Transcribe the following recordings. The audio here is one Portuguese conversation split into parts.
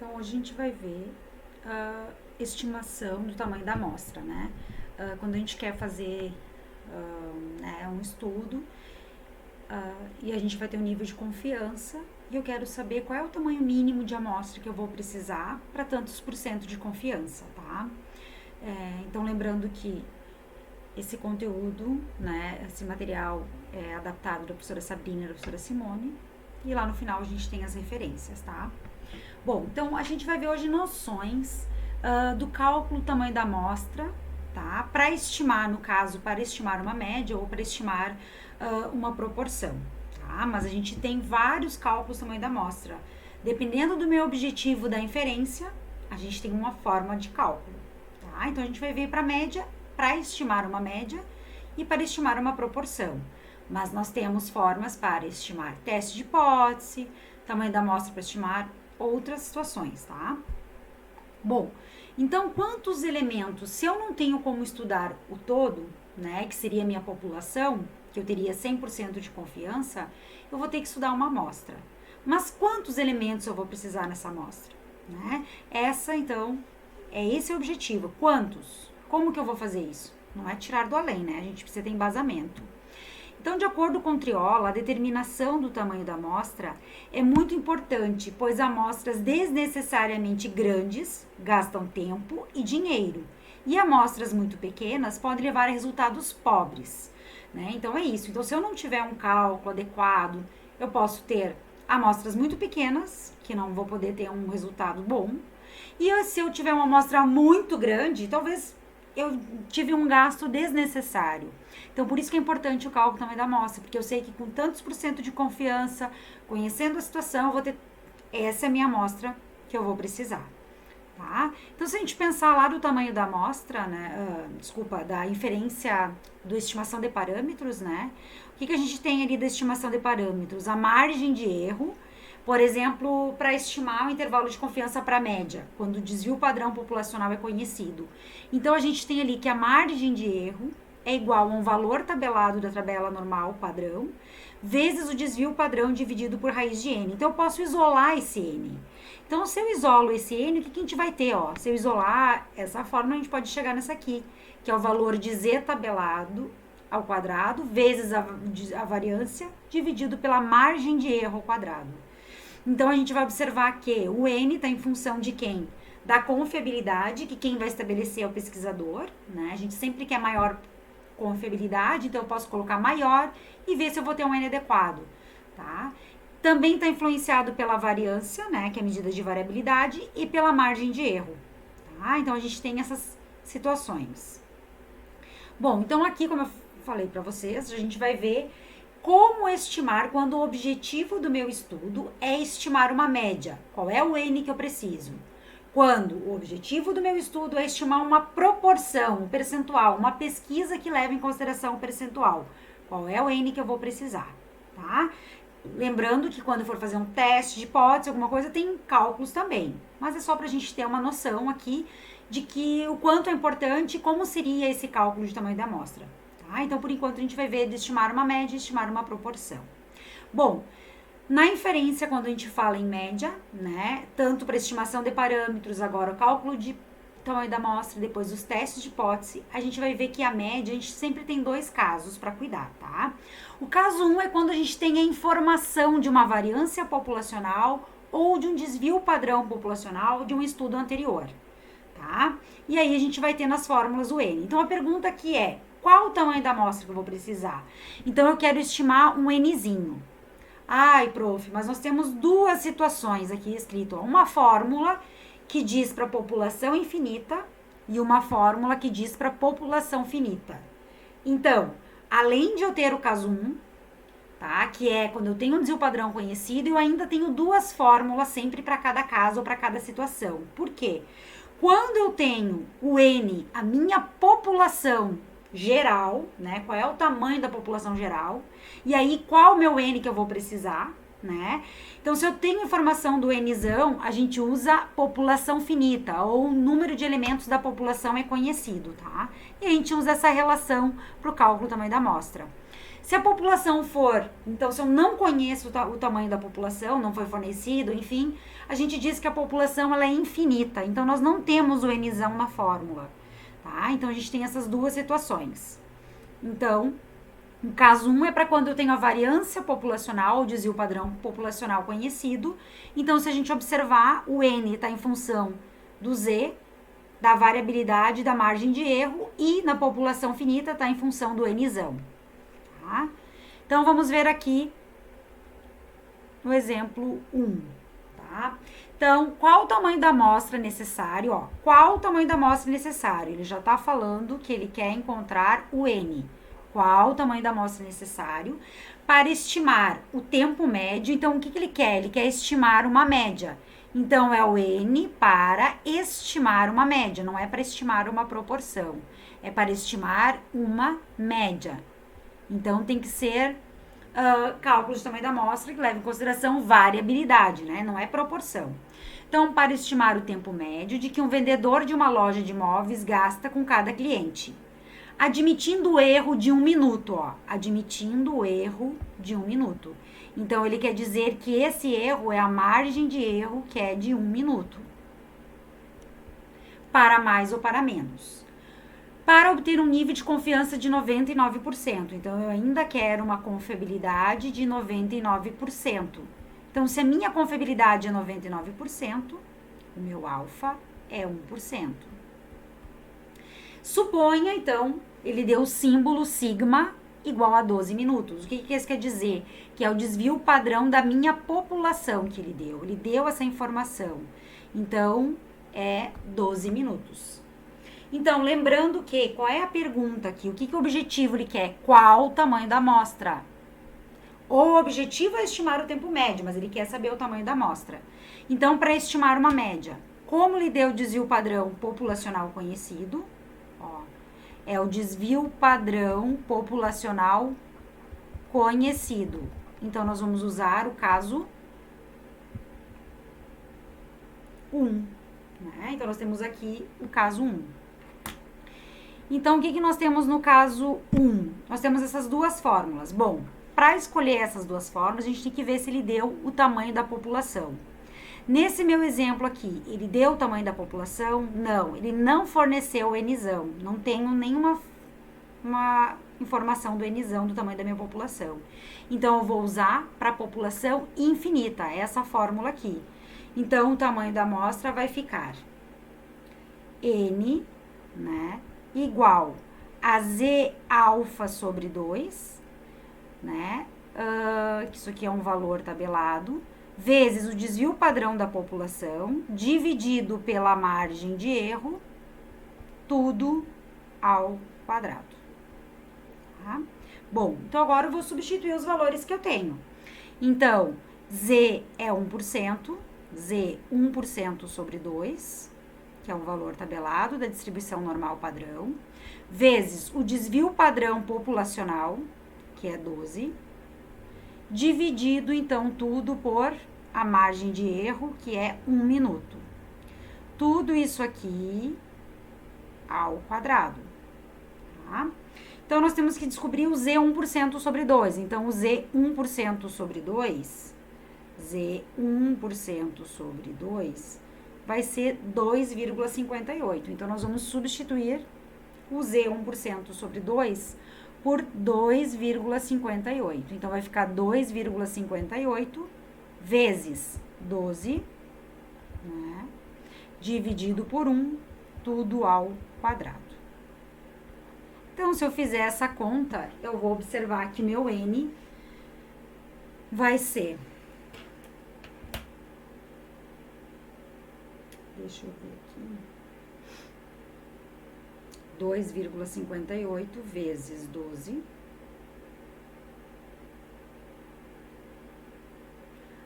Então, hoje a gente vai ver a estimação do tamanho da amostra, né? Quando a gente quer fazer né, um estudo e a gente vai ter um nível de confiança e eu quero saber qual é o tamanho mínimo de amostra que eu vou precisar para tantos por cento de confiança, tá? Então, lembrando que esse conteúdo, né, esse material é adaptado da professora Sabrina e da professora Simone e lá no final a gente tem as referências, tá? Bom, então a gente vai ver hoje noções do cálculo do tamanho da amostra, tá? Para estimar, no caso, para estimar uma média ou para estimar uma proporção, tá? Mas a gente tem vários cálculos do tamanho da amostra. Dependendo do meu objetivo da inferência, a gente tem uma forma de cálculo, tá? Então a gente vai ver para média, para estimar uma média e para estimar uma proporção. Mas nós temos formas para estimar teste de hipótese, tamanho da amostra para estimar outras situações, tá? Bom, então quantos elementos, se eu não tenho como estudar o todo, né, que seria a minha população, que eu teria 100% de confiança, eu vou ter que estudar uma amostra. Mas quantos elementos eu vou precisar nessa amostra, né? Então, é esse o objetivo. Quantos? Como que eu vou fazer isso? Não é tirar do além, né? A gente precisa ter embasamento. Então, de acordo com Triola, a determinação do tamanho da amostra é muito importante, pois amostras desnecessariamente grandes gastam tempo e dinheiro, e amostras muito pequenas podem levar a resultados pobres, né? Então, é isso. Então, se eu não tiver um cálculo adequado, eu posso ter amostras muito pequenas, que não vou poder ter um resultado bom, e se eu tiver uma amostra muito grande, talvez eu tive um gasto desnecessário. Então, por isso que é importante o cálculo também da amostra, porque eu sei que com tantos por cento de confiança, conhecendo a situação, eu vou ter essa é a minha amostra que eu vou precisar, tá? Então, se a gente pensar lá do tamanho da amostra, né, da inferência do estimação de parâmetros, né, o que a gente tem ali da estimação de parâmetros? A margem de erro, por exemplo, para estimar o intervalo de confiança para a média, quando o desvio padrão populacional é conhecido. Então, a gente tem ali que a margem de erro é igual a um valor tabelado da tabela normal padrão, vezes o desvio padrão dividido por raiz de n. Então, eu posso isolar esse n. Então, se eu isolo esse n, o que a gente vai ter? Se eu isolar essa forma, a gente pode chegar nessa aqui, que é o valor de z tabelado ao quadrado, vezes a variância, dividido pela margem de erro ao quadrado. Então, a gente vai observar que o n está em função de quem? Da confiabilidade, que quem vai estabelecer é o pesquisador, né? A gente sempre quer maior confiabilidade, então eu posso colocar maior e ver se eu vou ter um n adequado, tá? Também está influenciado pela variância, né, que é a medida de variabilidade, e pela margem de erro, tá? Então, a gente tem essas situações. Bom, então aqui, como eu falei para vocês, a gente vai ver como estimar quando o objetivo do meu estudo é estimar uma média. Qual é o n que eu preciso? Quando o objetivo do meu estudo é estimar uma proporção, um percentual, uma pesquisa que leva em consideração o percentual. Qual é o n que eu vou precisar, tá? Lembrando que quando for fazer um teste de hipótese, alguma coisa, tem cálculos também. Mas é só para a gente ter uma noção aqui de que o quanto é importante e como seria esse cálculo de tamanho da amostra. Tá? Então, por enquanto, a gente vai ver de estimar uma média e estimar uma proporção. Bom, na inferência, quando a gente fala em média, né, tanto para estimação de parâmetros, agora o cálculo de tamanho da amostra, depois os testes de hipótese, a gente vai ver que a média, a gente sempre tem dois casos para cuidar, tá? O caso 1 é quando a gente tem a informação de uma variância populacional ou de um desvio padrão populacional de um estudo anterior, tá? E aí a gente vai ter nas fórmulas o n. Então, a pergunta aqui é, qual o tamanho da amostra que eu vou precisar? Então, eu quero estimar um nzinho. Ai, prof, mas nós temos duas situações aqui escrito, ó, uma fórmula que diz para população infinita e uma fórmula que diz para população finita. Então, além de eu ter o caso 1, tá, que é quando eu tenho um desvio padrão conhecido, eu ainda tenho duas fórmulas sempre para cada caso ou para cada situação. Por quê? Quando eu tenho o n, a minha população geral, né? Qual é o tamanho da população geral? E aí, qual o meu n que eu vou precisar, né? Então, se eu tenho informação do nzão, a gente usa população finita, ou o número de elementos da população é conhecido, tá? E a gente usa essa relação para o cálculo do tamanho da amostra. Se a população for, então se eu não conheço o tamanho da população, não foi fornecido, enfim, a gente diz que a população ela é infinita, então nós não temos o Nzão na fórmula, tá? Então a gente tem essas duas situações. Então, o caso 1 é para quando eu tenho a variância populacional, o desvio padrão populacional conhecido. Então, se a gente observar, o N está em função do Z, da variabilidade da margem de erro, e na população finita está em função do Nzão. Tá? Então, vamos ver aqui no exemplo 1. Tá? Então, qual o tamanho da amostra necessário? Ó, qual o tamanho da amostra necessário? Ele já está falando que ele quer encontrar o N. Qual o tamanho da amostra necessário para estimar o tempo médio? Então, o que ele quer? Ele quer estimar uma média. Então, é o N para estimar uma média, não é para estimar uma proporção. É para estimar uma média. Então, tem que ser cálculo de tamanho da amostra que leva em consideração variabilidade, né? Não é proporção. Então, para estimar o tempo médio de que um vendedor de uma loja de imóveis gasta com cada cliente. Admitindo o erro de 1 minuto, ó. Admitindo o erro de 1 minuto. Então, ele quer dizer que esse erro é a margem de erro que é de 1 minuto. Para mais ou para menos. Para obter um nível de confiança de 99%. Então, eu ainda quero uma confiabilidade de 99%. Então, se a minha confiabilidade é 99%, o meu alfa é 1%. Suponha, então, ele deu o símbolo sigma igual a 12 minutos. O que isso quer dizer? Que é o desvio padrão da minha população que ele deu. Ele deu essa informação. Então, é 12 minutos. Então, lembrando que, qual é a pergunta aqui? O que o objetivo ele quer? Qual o tamanho da amostra? O objetivo é estimar o tempo médio, mas ele quer saber o tamanho da amostra. Então, para estimar uma média, como lhe deu o desvio padrão populacional conhecido? Ó, é o desvio padrão populacional conhecido. Então, nós vamos usar o caso 1. Né? Então, nós temos aqui o caso 1. Então, o que nós temos no caso 1? Nós temos essas duas fórmulas. Bom, para escolher essas duas fórmulas, a gente tem que ver se ele deu o tamanho da população. Nesse meu exemplo aqui, ele deu o tamanho da população? Não, ele não forneceu o Nzão. Não tenho nenhuma informação do Nzão, do tamanho da minha população. Então, eu vou usar para a população infinita, essa fórmula aqui. Então, o tamanho da amostra vai ficar N, né, igual a Z alfa sobre 2, né, que isso aqui é um valor tabelado, vezes o desvio padrão da população, dividido pela margem de erro, tudo ao quadrado. Tá? Bom, então agora eu vou substituir os valores que eu tenho. Então, Z é 1%, Z 1% sobre 2, que é um valor tabelado da distribuição normal padrão, vezes o desvio padrão populacional, que é 12, dividido, então, tudo por a margem de erro, que é 1 minuto. Tudo isso aqui ao quadrado. Tá? Então, nós temos que descobrir o Z 1% sobre 2. Então, o Z 1% sobre 2, Z 1% sobre 2, vai ser 2,58. Então, nós vamos substituir o Z 1% sobre 2 por 2,58. Então, vai ficar 2,58 vezes 12, né, dividido por 1, tudo ao quadrado. Então, se eu fizer essa conta, eu vou observar que meu N vai ser... Deixa eu ver aqui... 2,58 vezes 12,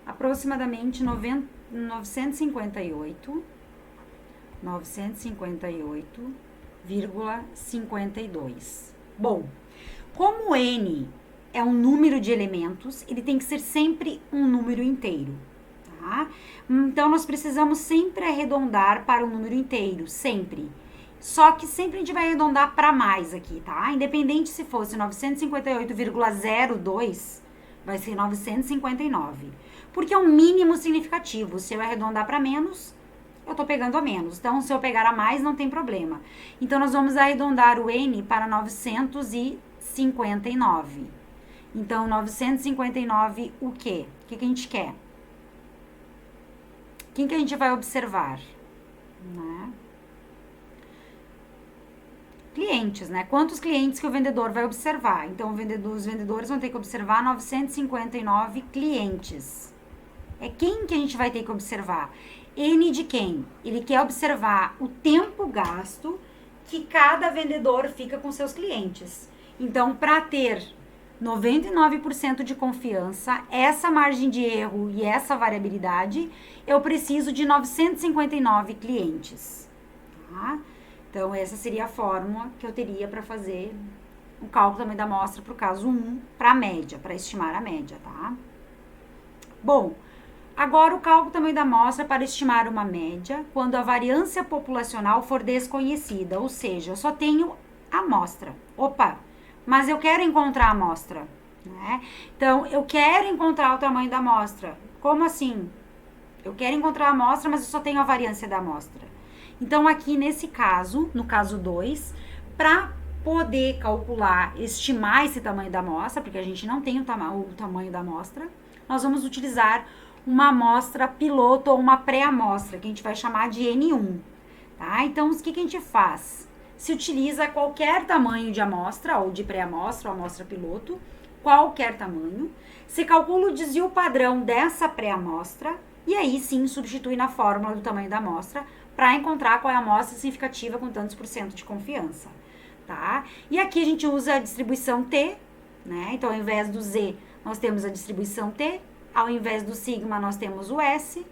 aproximadamente 958,52. Bom, como N é um número de elementos, ele tem que ser sempre um número inteiro, tá? Então, nós precisamos sempre arredondar para um número inteiro, sempre. Só que sempre a gente vai arredondar para mais aqui, tá? Independente se fosse 958,02, vai ser 959. Porque é um mínimo significativo. Se eu arredondar para menos, eu tô pegando a menos. Então, se eu pegar a mais, não tem problema. Então, nós vamos arredondar o N para 959. Então, 959 o quê? O que a gente quer? Quem que a gente vai observar? Né? Clientes, né? Quantos clientes que o vendedor vai observar? Então, os vendedores vão ter que observar 959 clientes. É quem que a gente vai ter que observar? N de quem? Ele quer observar o tempo gasto que cada vendedor fica com seus clientes. Então, para ter 99% de confiança, essa margem de erro e essa variabilidade, eu preciso de 959 clientes. Tá? Então, essa seria a fórmula que eu teria para fazer o cálculo também da amostra para o caso 1, para a média, para estimar a média, tá? Bom, agora o cálculo também da amostra para estimar uma média quando a variância populacional for desconhecida, ou seja, eu só tenho a amostra. Opa, mas eu quero encontrar a amostra, né? Então, eu quero encontrar o tamanho da amostra. Como assim? Eu quero encontrar a amostra, mas eu só tenho a variância da amostra. Então, aqui nesse caso, no caso 2, para poder calcular, estimar esse tamanho da amostra, porque a gente não tem o tamanho da amostra, nós vamos utilizar uma amostra piloto ou uma pré-amostra, que a gente vai chamar de N1, tá? Então, o que a gente faz? Se utiliza qualquer tamanho de amostra, ou de pré-amostra, ou amostra piloto, qualquer tamanho, se calcula o desvio padrão dessa pré-amostra, e aí sim substitui na fórmula do tamanho da amostra, para encontrar qual é a amostra significativa com tantos por cento de confiança, tá? E aqui a gente usa a distribuição T, né? Então, ao invés do Z, nós temos a distribuição T, ao invés do sigma, nós temos o S,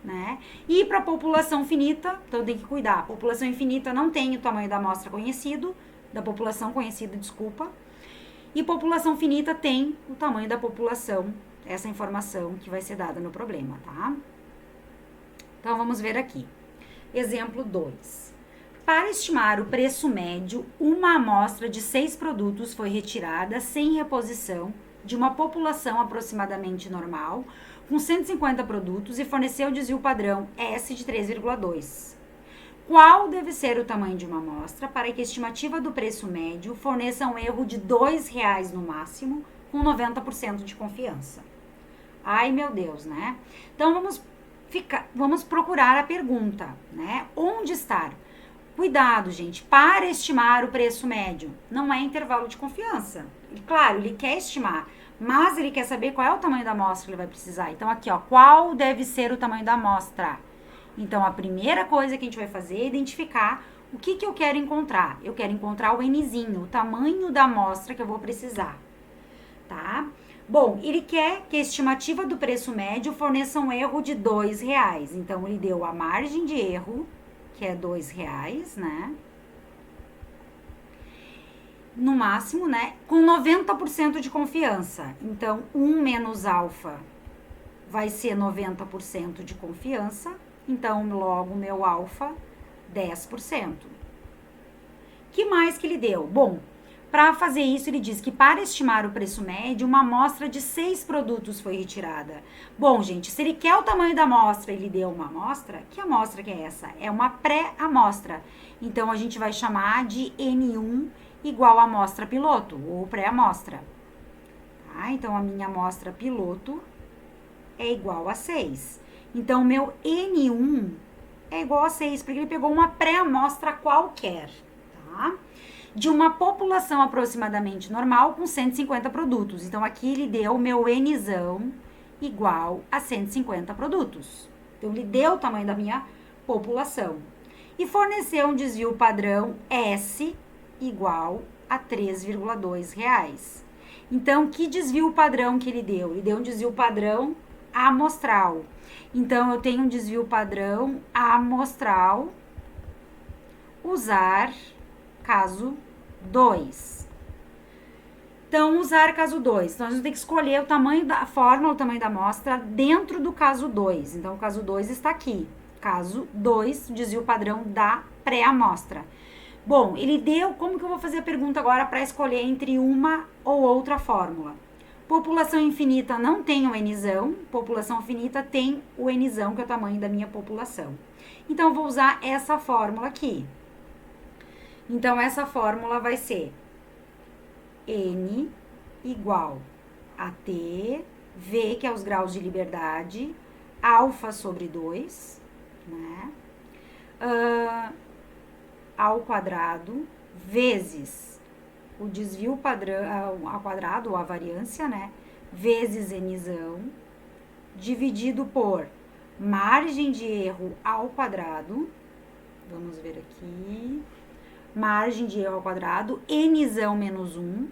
né? E para a população finita, então tem que cuidar, a população infinita não tem o tamanho da amostra conhecido, da população conhecida, desculpa, e população finita tem o tamanho da população, essa informação que vai ser dada no problema, tá? Então, vamos ver aqui. Exemplo 2. Para estimar o preço médio, uma amostra de 6 produtos foi retirada sem reposição de uma população aproximadamente normal, com 150 produtos e forneceu o desvio padrão S de 3,2. Qual deve ser o tamanho de uma amostra para que a estimativa do preço médio forneça um erro de R$ 2,00 no máximo, com 90% de confiança? Ai, meu Deus, né? Então, vamos procurar a pergunta, né? Onde estar? Cuidado, gente, para estimar o preço médio, não é intervalo de confiança. E, claro, ele quer estimar, mas ele quer saber qual é o tamanho da amostra que ele vai precisar. Então, aqui, ó, qual deve ser o tamanho da amostra? Então, a primeira coisa que a gente vai fazer é identificar o que eu quero encontrar. Eu quero encontrar o Nzinho, o tamanho da amostra que eu vou precisar, tá? Bom, ele quer que a estimativa do preço médio forneça um erro de R$ 2,00. Então, ele deu a margem de erro, que é R$ 2,00, né? No máximo, né? Com 90% de confiança. Então, 1 menos alfa vai ser 90% de confiança. Então, logo, meu alfa, 10%. Que mais que ele deu? Bom, para fazer isso, ele diz que para estimar o preço médio, uma amostra de 6 produtos foi retirada. Bom, gente, se ele quer o tamanho da amostra, ele deu uma amostra, que amostra que é essa? É uma pré-amostra. Então, a gente vai chamar de N1 igual a amostra piloto, ou pré-amostra. Tá? Então, a minha amostra piloto é igual a 6. Então, o meu N1 é igual a 6, porque ele pegou uma pré-amostra qualquer, tá? De uma população aproximadamente normal com 150 produtos. Então, aqui ele deu o meu Nzão igual a 150 produtos. Então, ele deu o tamanho da minha população. E forneceu um desvio padrão S igual a R$ 3,2. Então, que desvio padrão que ele deu? Ele deu um desvio padrão amostral. Então, eu tenho um desvio padrão amostral, usar caso 2. Então, usar caso 2. Então, a gente tem que escolher o tamanho da fórmula, o tamanho da amostra dentro do caso 2. Então, o caso 2 está aqui. Caso 2, desvio padrão da pré-amostra. Bom, ele deu, como que eu vou fazer a pergunta agora para escolher entre uma ou outra fórmula? População infinita não tem o Nzão, população finita tem o Nzão, que é o tamanho da minha população. Então, eu vou usar essa fórmula aqui. Então, essa fórmula vai ser N igual a T, V, que é os graus de liberdade, alfa sobre 2, né? Ao quadrado, vezes o desvio padrão ao quadrado, ou a variância, né? Vezes Nzão, dividido por margem de erro ao quadrado. Vamos ver aqui. Margem de erro ao quadrado, Nzão menos 1.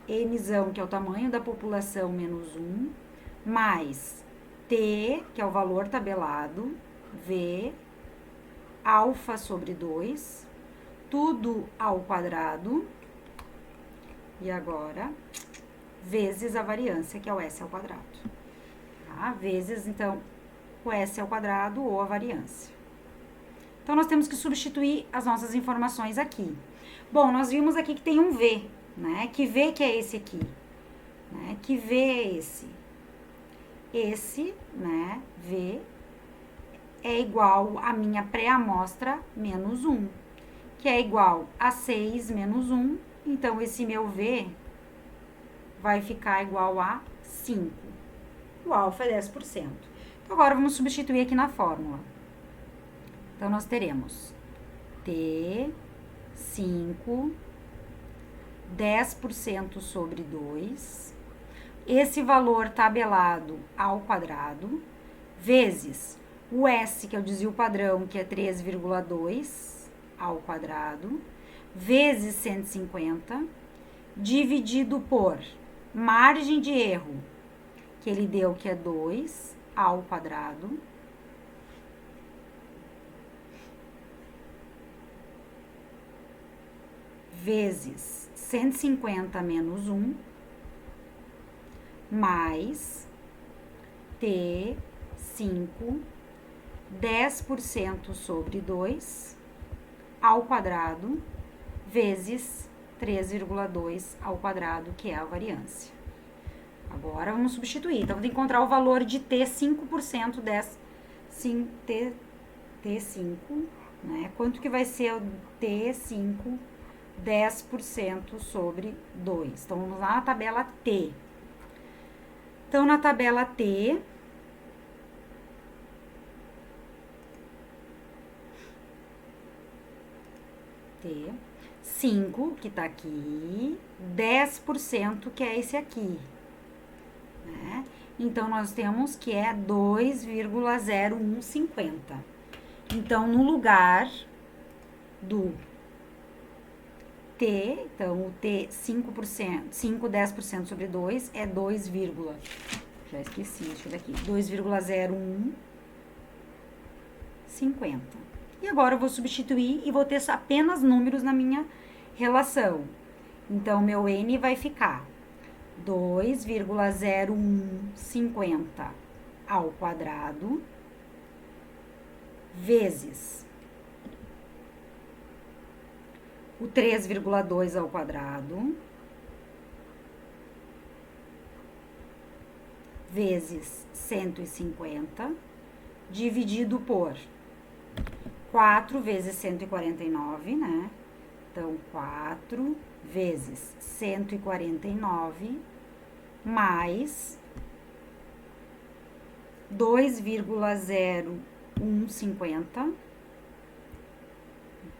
Nzão, que é o tamanho da população, menos 1. Mais T, que é o valor tabelado, V, alfa sobre 2, tudo ao quadrado, e agora, vezes a variância, que é o S ao quadrado. Tá? Vezes, então, o S ao quadrado ou a variância. Então, nós temos que substituir as nossas informações aqui. Bom, nós vimos aqui que tem um V, né? Que V que é esse aqui? Né? Que V é esse? Esse, né, V, é igual a minha pré-amostra menos 1, que é igual a 6 menos 1. Então, esse meu V vai ficar igual a 5. O alfa é 10%. Então, agora vamos substituir aqui na fórmula. Então, nós teremos T, 5, 10% sobre 2, esse valor tabelado ao quadrado, vezes o S, que é o desvio padrão, que é 3,2 ao quadrado, vezes 150, dividido por margem de erro, que ele deu que é 2 ao quadrado, vezes 150 menos 1, mais T5, 10% sobre 2 ao quadrado, vezes 3,2 ao quadrado, que é a variância. Agora, vamos substituir. Então, vamos encontrar o valor de T 5%, T5, né? Quanto que vai ser o T5, 10% sobre 2. Então, vamos lá na tabela T. Então, na tabela T, T, 5, que tá aqui, 10%, que é esse aqui, né? Então, nós temos que é 2,0150. Então, no lugar do T, então, o T 5%, 5, 10% sobre 2 é 2, já esqueci isso daqui, 2,0150. E agora eu vou substituir e vou ter apenas números na minha relação. Então, meu N vai ficar 2,0150 ao quadrado, vezes o 3,2 ao quadrado, vezes 150, dividido por 4 vezes 149, né? Então, 4 vezes 149, mais 2,0150,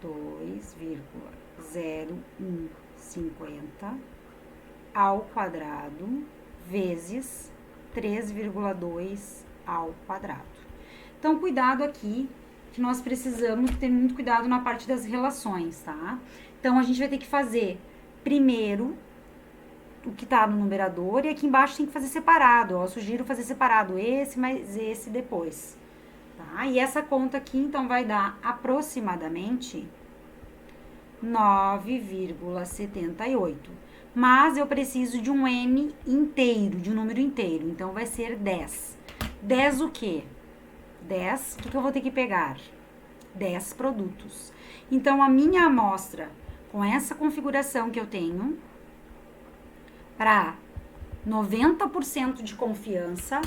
2,0150 ao quadrado, vezes 3,2 ao quadrado. Então, cuidado aqui, que nós precisamos ter muito cuidado na parte das relações, tá? Então, a gente vai ter que fazer primeiro o que tá no numerador, e aqui embaixo tem que fazer separado, ó. Eu sugiro fazer separado esse, mais esse depois, tá? E essa conta aqui, então, vai dar aproximadamente 9,78. Mas eu preciso de um N inteiro, de um número inteiro, então vai ser 10. 10 o quê? 10, o que eu vou ter que pegar? 10 produtos. Então, a minha amostra, com essa configuração que eu tenho, para 90% de confiança,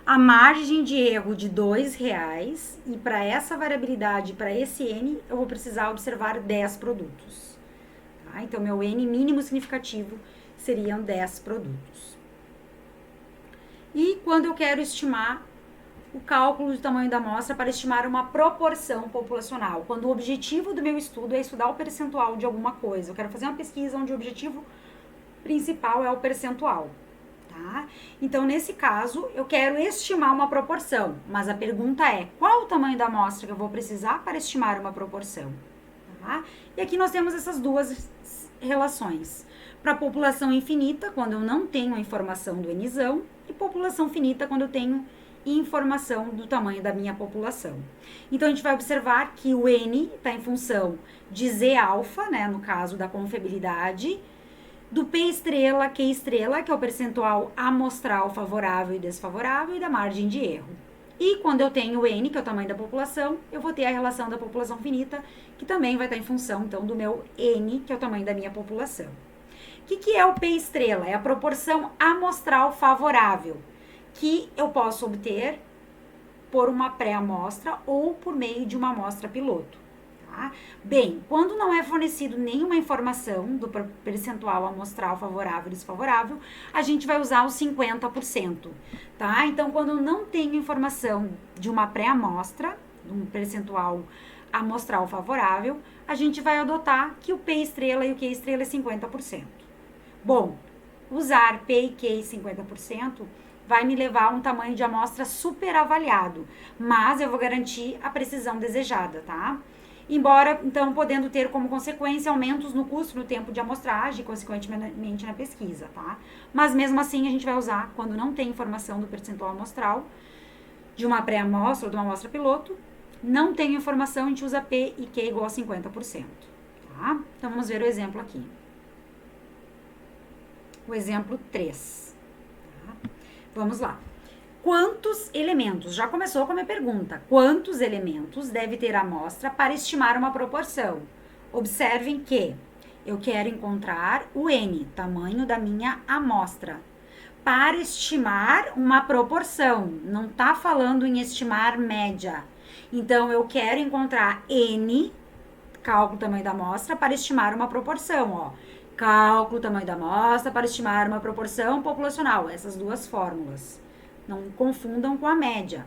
a margem de erro de R$2, e para essa variabilidade, para esse N, eu vou precisar observar 10 produtos. Tá? Então, meu N mínimo significativo seriam 10 produtos. E quando eu quero estimar o cálculo do tamanho da amostra para estimar uma proporção populacional, quando o objetivo do meu estudo é estudar o percentual de alguma coisa, eu quero fazer uma pesquisa onde o objetivo principal é o percentual. Tá? Então, nesse caso, eu quero estimar uma proporção, mas a pergunta é, qual o tamanho da amostra que eu vou precisar para estimar uma proporção? Tá? E aqui nós temos essas duas relações. Para população infinita, quando eu não tenho a informação do Nzão, e população finita, quando eu tenho informação do tamanho da minha população. Então, a gente vai observar que o N está em função de Z alfa, né, no caso da confiabilidade, do P estrela, Q estrela, que é o percentual amostral favorável e desfavorável, e da margem de erro. E quando eu tenho o N, que é o tamanho da população, eu vou ter a relação da população finita, que também vai estar em função, então, do meu N, que é o tamanho da minha população. O que é o P estrela? É a proporção amostral favorável, que eu posso obter por uma pré-amostra ou por meio de uma amostra piloto. Tá? Bem, quando não é fornecido nenhuma informação do percentual amostral favorável e desfavorável, a gente vai usar os 50%. Tá? Então, quando não tenho informação de uma pré-amostra, de um percentual amostral favorável, a gente vai adotar que o P estrela e o Q estrela é 50%. Bom, usar P e Q 50% vai me levar a um tamanho de amostra super avaliado, mas eu vou garantir a precisão desejada, tá? Embora, então, podendo ter como consequência aumentos no custo no tempo de amostragem, consequentemente na pesquisa, tá? Mas mesmo assim, a gente vai usar, quando não tem informação do percentual amostral, de uma pré-amostra ou de uma amostra piloto, não tem informação, a gente usa P e Q igual a 50%, tá? Então, vamos ver o exemplo aqui. O exemplo 3. Tá? Vamos lá. Quantos elementos? Já começou com a minha pergunta. Quantos elementos deve ter a amostra para estimar uma proporção? Observem que eu quero encontrar o N, tamanho da minha amostra, para estimar uma proporção. Não está falando em estimar média. Então, eu quero encontrar N, cálculo do tamanho da amostra, para estimar uma proporção, ó. Cálculo do tamanho da amostra para estimar uma proporção populacional. Essas duas fórmulas. Não confundam com a média.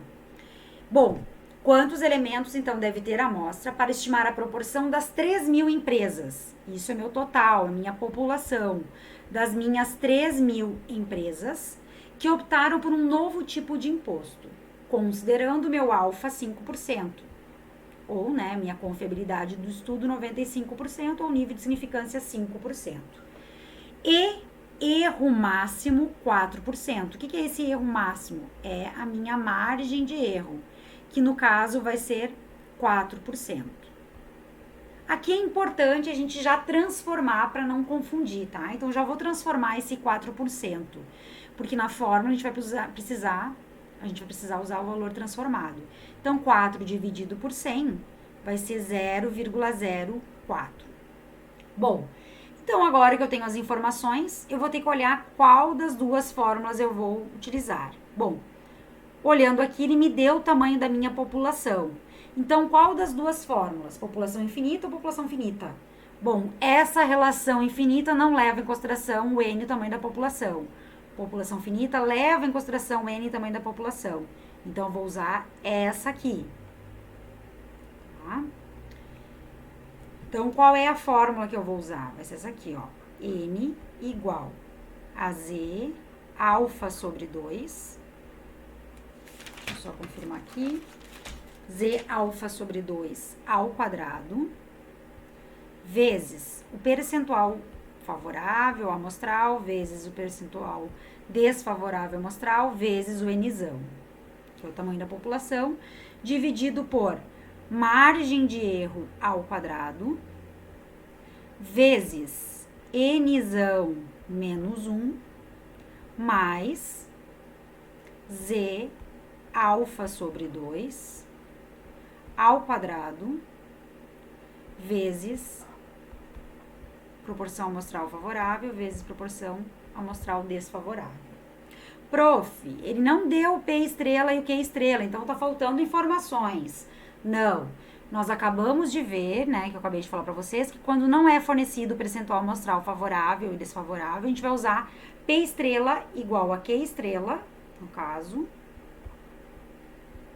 Bom, quantos elementos, então, deve ter a amostra para estimar a proporção das 3.000 empresas? Isso é meu total, a minha população. Das minhas 3.000 empresas que optaram por um novo tipo de imposto, considerando meu alfa 5%. Ou, né, minha confiabilidade do estudo 95%, ou nível de significância 5%. E erro máximo 4%. O que é esse erro máximo? É a minha margem de erro, que no caso vai ser 4%. Aqui é importante a gente já transformar para não confundir, tá? Então, já vou transformar esse 4%, porque na fórmula a gente vai precisar usar o valor transformado. Então, 4 dividido por 100 vai ser 0,04. Bom, então agora que eu tenho as informações, eu vou ter que olhar qual das duas fórmulas eu vou utilizar. Bom, olhando aqui, ele me deu o tamanho da minha população. Então, qual das duas fórmulas? População infinita ou população finita? Bom, essa relação infinita não leva em consideração o N, o tamanho da população. População finita leva em consideração o N, o tamanho da população. Então, eu vou usar essa aqui. Tá? Então, qual é a fórmula que eu vou usar? Vai ser essa aqui, ó. N igual a Z alfa sobre 2. Deixa eu só confirmar aqui. Z alfa sobre 2 ao quadrado, vezes o percentual favorável amostral, vezes o percentual desfavorável amostral, vezes o Nzão, que é o tamanho da população, dividido por margem de erro ao quadrado, vezes Nzão menos 1, mais Z alfa sobre 2 ao quadrado vezes proporção amostral favorável vezes proporção amostral desfavorável. Prof, ele não deu o P estrela e o Q estrela, então tá faltando informações. Não, nós acabamos de ver, né, que eu acabei de falar para vocês, que quando não é fornecido o percentual amostral favorável e desfavorável, a gente vai usar P estrela igual a Q estrela, no caso,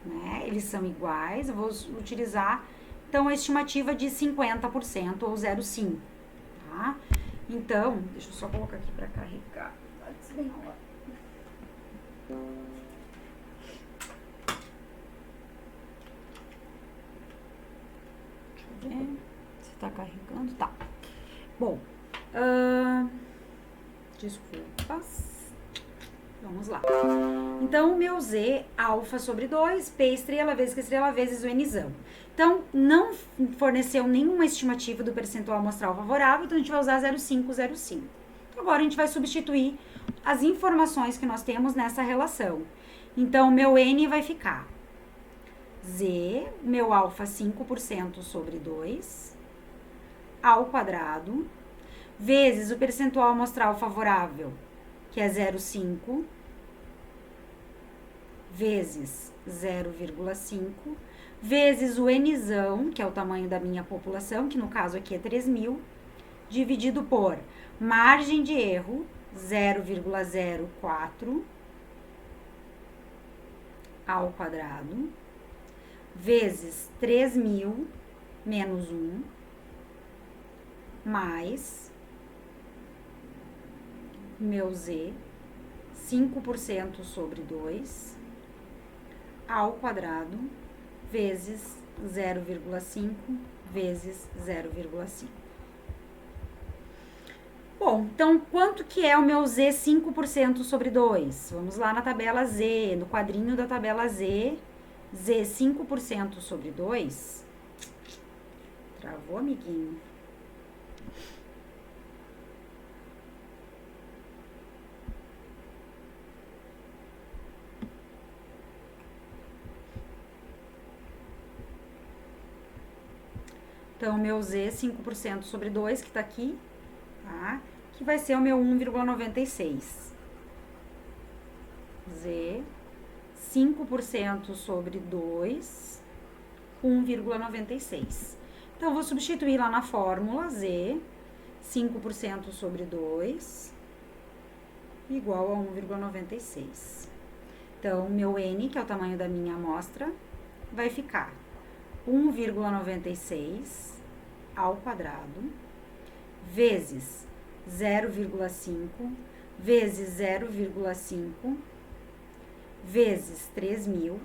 né, eles são iguais, eu vou utilizar, então, a estimativa de 50% ou 0,5, tá? Então, deixa eu só colocar aqui para carregar, antes de enrolar. Deixa eu ver se tá carregando. Tá. Bom, desculpas. Vamos lá. Então, o meu Z, alfa sobre 2, P estrela vezes Q estrela vezes o Nzão. Então, não forneceu nenhuma estimativa do percentual amostral favorável, então a gente vai usar 0,5, 0,5. Então, agora a gente vai substituir as informações que nós temos nessa relação. Então, meu N vai ficar Z, meu alfa 5% sobre 2, ao quadrado, vezes o percentual amostral favorável, que é 0,5, vezes 0,5, vezes o Nzão, que é o tamanho da minha população, que no caso aqui é 3.000, dividido por margem de erro, 0,04 ao quadrado, vezes 3.000 menos 1, mais meu Z, 5% sobre 2, ao quadrado, vezes 0,5 vezes 0,5. Bom, então, quanto que é o meu Z 5% sobre 2? Vamos lá na tabela Z, no quadrinho da tabela Z, Z 5% sobre 2. Travou, amiguinho? Então, o meu Z 5% sobre 2, que tá aqui, tá? Que vai ser o meu 1,96. Z 5% sobre 2, 1,96. Então, eu vou substituir lá na fórmula Z, 5% sobre 2, igual a 1,96. Então, meu N, que é o tamanho da minha amostra, vai ficar 1,96 ao quadrado, vezes 0,5, vezes 0,5, vezes 3.000,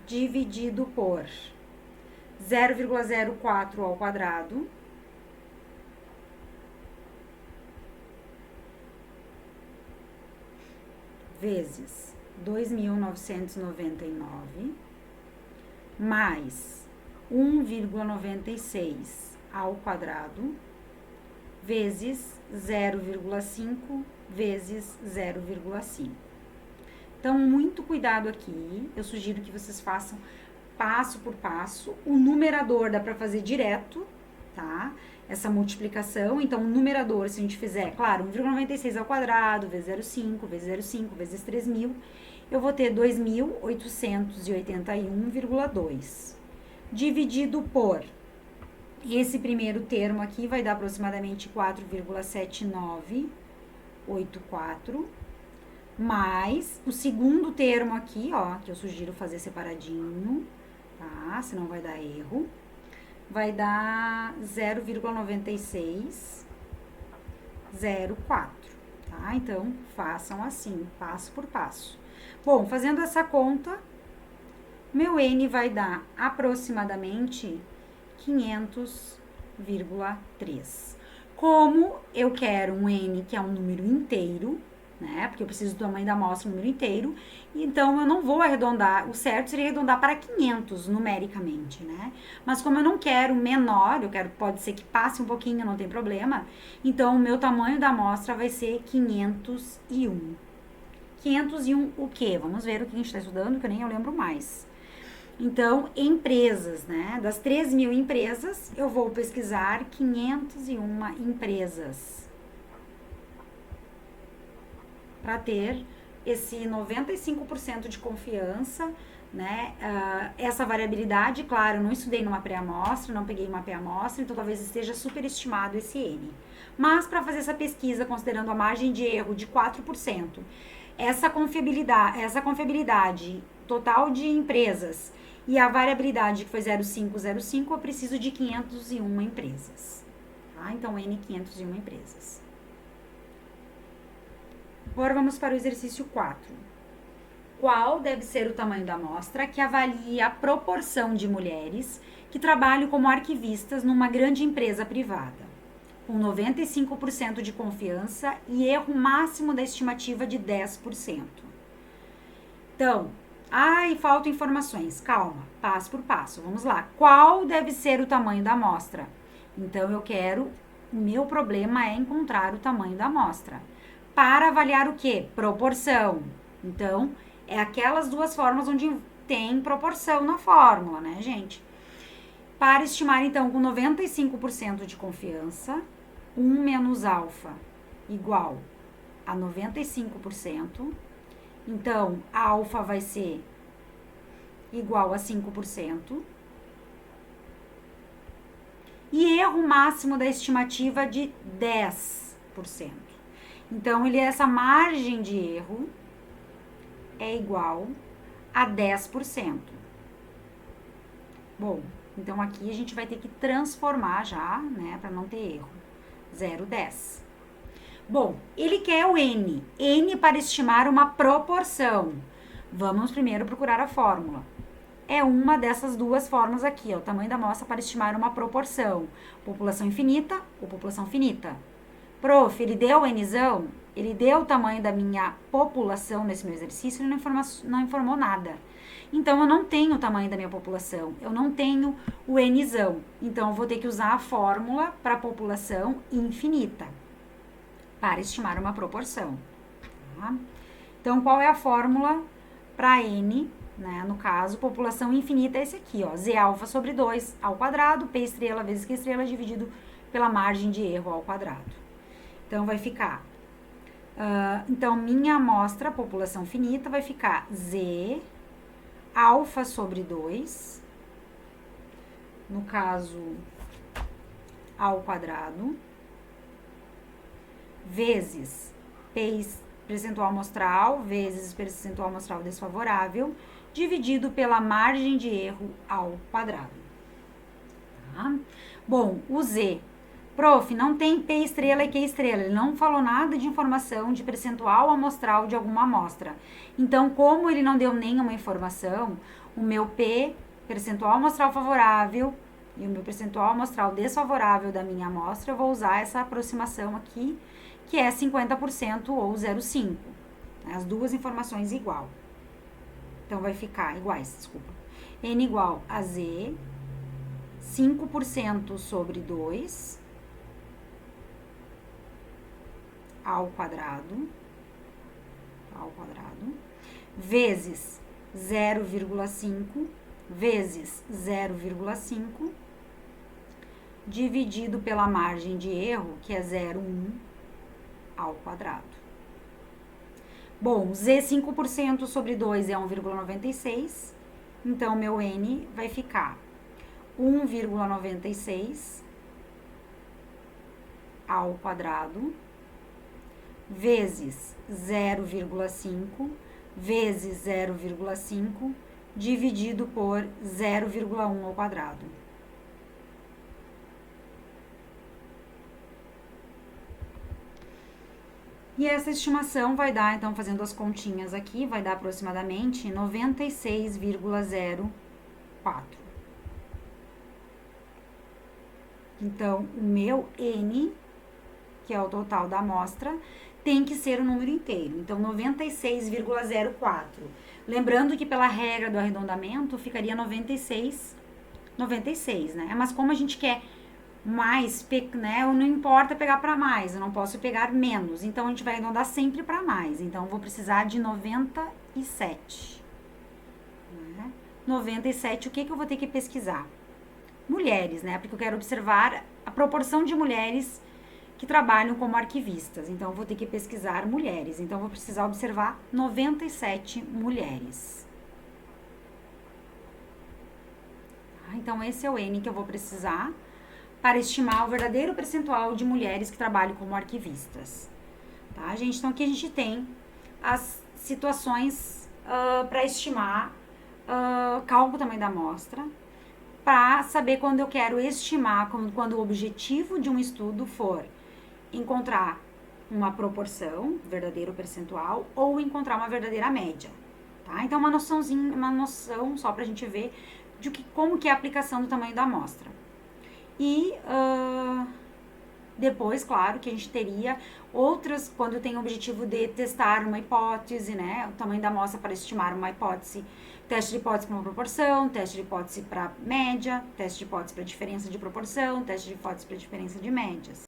dividido por 0,04 ao quadrado, vezes 2.999, mais 1,96 ao quadrado, vezes 0,5 vezes 0,5. Então, muito cuidado aqui. Eu sugiro que vocês façam passo por passo. O numerador dá para fazer direto, tá? Essa multiplicação. Então, o numerador, se a gente fizer, claro, 1,96 ao quadrado, vezes 0,5, vezes 0,5, vezes 3.000, eu vou ter 2.881,2. Dividido por... esse primeiro termo aqui vai dar aproximadamente 4,7984, mais o segundo termo aqui, ó, que eu sugiro fazer separadinho, tá? Senão vai dar erro. Vai dar 0,9604, tá? Então, façam assim, passo por passo. Bom, fazendo essa conta, meu N vai dar aproximadamente 500,3. Como eu quero um N que é um número inteiro, né? Porque eu preciso do tamanho da amostra, um número inteiro. Então, eu não vou arredondar. O certo seria arredondar para 500 numericamente, né? Mas como eu não quero menor, eu quero, pode ser que passe um pouquinho, não tem problema. Então, o meu tamanho da amostra vai ser 501. 501 o quê? Vamos ver o que a gente está estudando, que eu nem eu lembro mais. Então, empresas, né? Das 3.000 empresas, eu vou pesquisar 501 empresas. Para ter esse 95% de confiança, né? Essa variabilidade, claro, eu não estudei numa pré-amostra, não peguei uma pré-amostra, então talvez esteja superestimado esse N. Mas para fazer essa pesquisa, considerando a margem de erro de 4%, essa confiabilidade total de empresas e a variabilidade que foi 0,505, eu preciso de 501 empresas. Tá? Então, N 501 empresas. Agora vamos para o exercício 4. Qual deve ser o tamanho da amostra que avalie a proporção de mulheres que trabalham como arquivistas numa grande empresa privada, com 95% de confiança e erro máximo da estimativa de 10%? Então, faltam informações. Calma, passo por passo. Vamos lá. Qual deve ser o tamanho da amostra? Então, o meu problema é encontrar o tamanho da amostra. Para avaliar o quê? Proporção. Então, é aquelas duas formas onde tem proporção na fórmula, né, gente? Para estimar, então, com 95% de confiança, 1 menos alfa igual a 95%. Então, a alfa vai ser igual a 5%. E erro máximo da estimativa de 10%. Então, essa margem de erro é igual a 10%. Bom, então aqui a gente vai ter que transformar já, né, para não ter erro. 0,10. Bom, ele quer o N. N para estimar uma proporção. Vamos primeiro procurar a fórmula. É uma dessas duas formas aqui, ó, o tamanho da amostra para estimar uma proporção. População infinita ou população finita. Prof, ele deu Nzão? Ele deu o tamanho da minha população nesse meu exercício, ele não informou nada. Então, eu não tenho o tamanho da minha população, eu não tenho o Nzão. Então, eu vou ter que usar a fórmula para população infinita, para estimar uma proporção. Tá? Então, qual é a fórmula para N, né? No caso, população infinita é esse aqui, ó, Z alfa sobre 2 ao quadrado, P estrela vezes Q estrela dividido pela margem de erro ao quadrado. Então, vai ficar... então, minha amostra, população finita, vai ficar Z alfa sobre 2, no caso, ao quadrado, vezes percentual amostral, vezes percentual amostral desfavorável, dividido pela margem de erro ao quadrado. Tá? Bom, o Z... Prof, não tem P estrela e Q estrela. Ele não falou nada de informação de percentual amostral de alguma amostra. Então, como ele não deu nenhuma informação, o meu P, percentual amostral favorável, e o meu percentual amostral desfavorável da minha amostra, eu vou usar essa aproximação aqui, que é 50% ou 0,5. As duas informações igual. Então, vai ficar iguais, desculpa. N igual a Z, 5% sobre 2... ao quadrado, vezes 0,5, vezes 0,5, dividido pela margem de erro, que é 0,1 ao quadrado. Bom, Z 5% sobre 2 é 1,96, então meu N vai ficar 1,96 ao quadrado, vezes 0,5, vezes 0,5, dividido por 0,1 ao quadrado. E essa estimação vai dar, então, fazendo as continhas aqui, vai dar aproximadamente 96,04. Então, o meu N, que é o total da amostra, tem que ser o número inteiro. Então, 96,04. Lembrando que pela regra do arredondamento, ficaria 96, né? Mas como a gente quer mais, né? Não importa pegar para mais, eu não posso pegar menos. Então a gente vai arredondar sempre para mais. Então eu vou precisar de 97. Né? 97, o que eu vou ter que pesquisar? Mulheres, né? Porque eu quero observar a proporção de mulheres que trabalham como arquivistas. Então eu vou ter que pesquisar mulheres. Então eu vou precisar observar 97 mulheres. Então esse é o N que eu vou precisar para estimar o verdadeiro percentual de mulheres que trabalham como arquivistas. Tá, gente? Então aqui a gente tem as situações para estimar cálculo também da amostra, para saber quando eu quero estimar, quando o objetivo de um estudo for encontrar uma proporção, verdadeiro percentual, ou encontrar uma verdadeira média. Tá? Então, uma noção só para a gente ver como que é a aplicação do tamanho da amostra. E depois, claro, que a gente teria outras, quando tem o objetivo de testar uma hipótese, né? O tamanho da amostra para estimar uma hipótese, teste de hipótese para uma proporção, teste de hipótese para média, teste de hipótese para diferença de proporção, teste de hipótese para diferença de médias.